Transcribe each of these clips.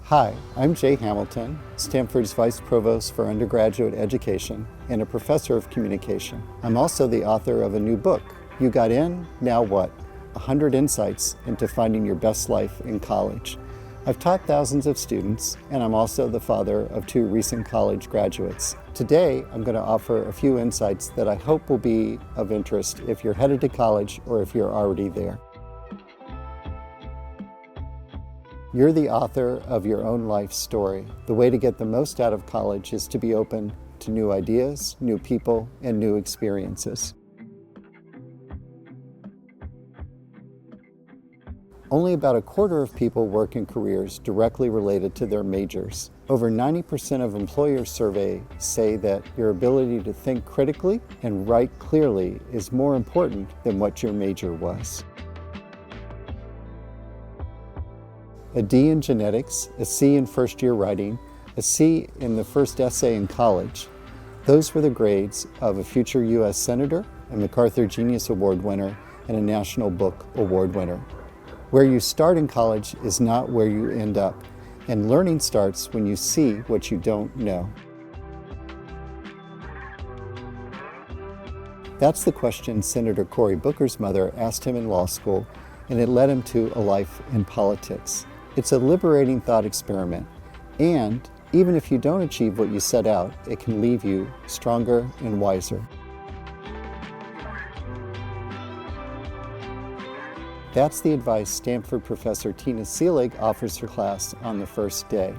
Hi, I'm Jay Hamilton, Stanford's Vice Provost for Undergraduate Education and a Professor of Communication. I'm also the author of a new book, You Got In, Now What? 100 Insights into Finding Your Best Life in College. I've taught thousands of students, and I'm also the father of 2 recent college graduates. Today, I'm going to offer a few insights that I hope will be of interest if you're headed to college or if you're already there. You're the author of your own life story. The way to get the most out of college is to be open to new ideas, new people, and new experiences. Only about a quarter of people work in careers directly related to their majors. Over 90% of employers surveyed say that your ability to think critically and write clearly is more important than what your major was. A D in genetics, a C in first-year writing, a C in the first essay in college. Those were the grades of a future U.S. Senator, a MacArthur Genius Award winner, and a National Book Award winner. Where you start in college is not where you end up, and learning starts when you see what you don't know. That's the question Senator Cory Booker's mother asked him in law school, and it led him to a life in politics. It's a liberating thought experiment, and even if you don't achieve what you set out, it can leave you stronger and wiser. That's the advice Stanford professor Tina Seelig offers her class on the first day.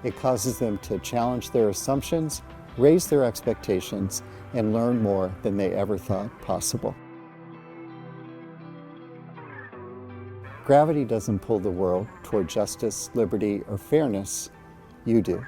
It causes them to challenge their assumptions, raise their expectations, and learn more than they ever thought possible. Gravity doesn't pull the world toward justice, liberty, or fairness. You do.